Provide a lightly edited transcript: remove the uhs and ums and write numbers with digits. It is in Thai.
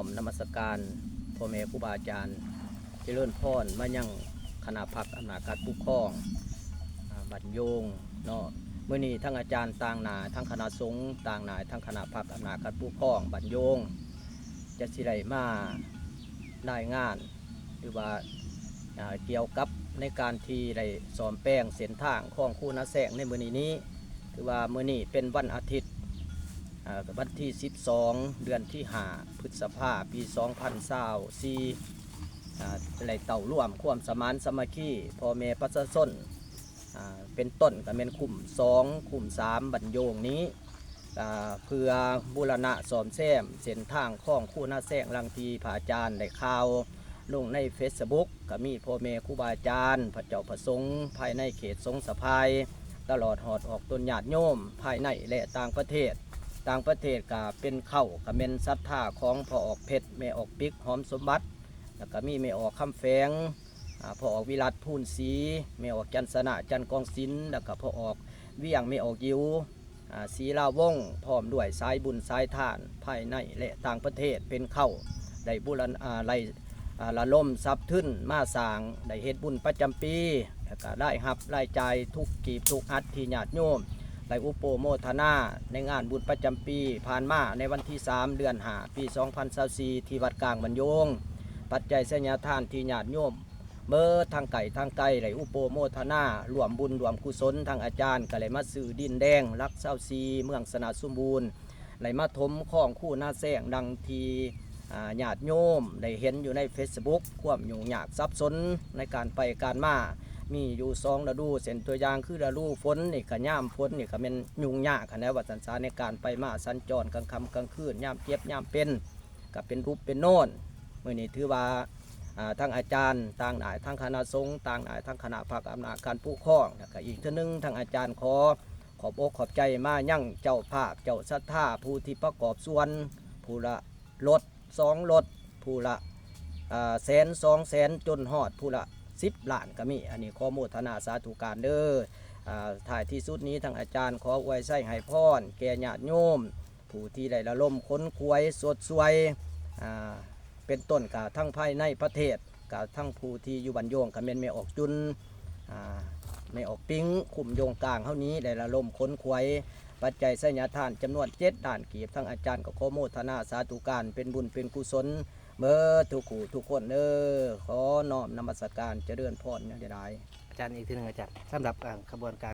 อมนมัสการพ่อแม่ครูบาอาจารย์เจริญพรมายังคณะพักอำนาจการปกครองบัดโยงเนาะเมื่อนี้ทั้งอาจารย์ต่างหนาทั้งคณะสงฆ์ต่างหนาทั้งคณะพักอำนาจการปกครองบัดโยงจะสิได้มาได้งานหรือว่าเกี่ยวกับในการที่ได้สอมแป้งเส้นทางของคู่นาแสงในมื้อนี้คือว่ามื้อนี้เป็นวันอาทิตย์วันที่12 เดือนที่5 พฤษภาคม ปี 2024ได้เต่าร่วมความสมานสามัคคีพ่อแม่ประชาชนเป็นต้นก็เป็นคุม2คุม3บรรโยงนี้เพื่อบูรณะซ่อมแซมเส้นทางของคู่นาแสงลังทีผาจารย์ได้ข่าวลงใน Facebook ก็มีพ่อแม่ครูบาอาจารย์พระเจ้าประสงค์ภายในเขตสงฆ์สะพายตลอดหอดออกตนญาติโยมภายในและต่างประเทศก็เป็นเข้าก็เป็นศรัทธาของพ่อออกเพชรแม่ออกปิกหอมสมบัติแล้วก็มีแม่ออกคำแฝงพ่อออกวิรัตพูนศรีแม่ออกจันสนะจันกองศิลแล้วก็พ่อออกเวียงแม่ออกยิวศรีลาวงพร้อมด้วยสายบุญสายทานภายในและต่างประเทศเป็นเข้าได้บุรณะละล่มทรัพย์ทึ่นมาสร้างได้เฮ็ดบุญประจำปีแล้วก็ได้รับรายจ่ายทุกกีบทุกอัดที่ญาติโยมได้อุปโมทนาในงานบุญประจำปีผ่านมาในวันที่3 เดือน5 ปี 2024ที่วัดกลางบรรโยงปัจจัยสัญญาทานที่ญาติโยมเมื่อทางไก่ได้อุปโมทนารวมบุญรวมกุศลทางอาจารย์ก็เลยมาซื้อดินแดงรักเศร้าซีเมืองสนาสมบูรณ์เลยมาถมข้องคู่หน้าแซงดังทีญาติโยมได้เห็นอยู่ใน Facebook ความยุ่งยากซับซ้อนในการไปการมามีอยู่2 ฤดูเส้นตัวอย่างคือฤดูฝนนี่ก็ย่ามฝนนี่ก็เป็นยุ่งยากนะว่าสัญจรในการไปมาสัญจรกลางค่ำกลางคืนย่ามเจ็บย่ามเป็นก็เป็นรูปเป็นโน่นเมื่อนี้ถือว่าทั้งอาจารย์ต่างหน่ายทั้งคณะสงฆ์ต่างหน่ายทั้งคณะภาคอำนาจการปกครองแล้วก็อีกเท่านึงทั้งอาจารย์ขอบอกขอบใจมายั่งเจ้าภาพเจ้าศรัทธาผู้ที่ประกอบส่วนผู้ละรถ2 รถผู้ละ100,000-200,000จนหอดผู้ละ10 ล้านก็มีอันนี้ขอโมทนาสาธุการเด้อถ่ายที่สุดนี้ทางอาจารย์ขออวยไส้ให้พรแก่ญาติโยมผู้ที่ได้ละล่มค้นควยสดสวยเป็นต้นกับทั้งภายในประเทศกับทั้งผู้ที่อยู่บันโยงกับเมนไม่ออกจุนไม่ออกปิ้งขุมโยงกลางเท่านี้ได้ละล่มค้นควยปัจจัยสัญญาทานจำนวน7 ด่านกีบทั้งอาจารย์ก็ขอโมทนาสาธุการเป็นบุญเป็นกุศลเมื่อทุกคนขอน้อมนมัสการเจริญพรอย่างใดอาจารย์อีกทีหนึ่งอาจารย์สำหรับขบวนการ